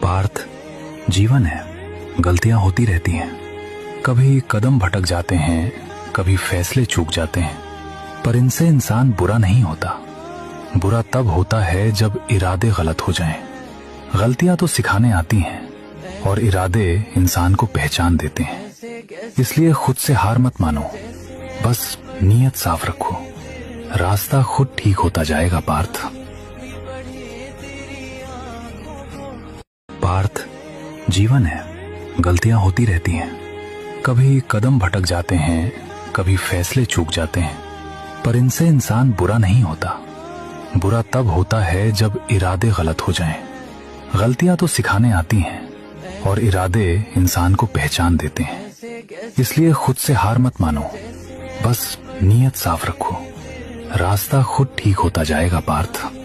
पार्थ, जीवन है, गलतियां होती रहती हैं। कभी कदम भटक जाते हैं, कभी फैसले चूक जाते हैं, पर इनसे इंसान बुरा नहीं होता। बुरा तब होता है जब इरादे गलत हो जाएं। गलतियां तो सिखाने आती हैं और इरादे इंसान को पहचान देते हैं। इसलिए खुद से हार मत मानो, बस नीयत साफ रखो, रास्ता खुद ठीक होता जाएगा। पार्थ, जीवन है, गलतियां होती रहती हैं। कभी कदम भटक जाते हैं, कभी फैसले चूक जाते हैं, पर इनसे इंसान बुरा नहीं होता। बुरा तब होता है जब इरादे गलत हो जाएं। गलतियां तो सिखाने आती हैं और इरादे इंसान को पहचान देते हैं। इसलिए खुद से हार मत मानो, बस नीयत साफ रखो, रास्ता खुद ठीक होता जाएगा। पार्थ।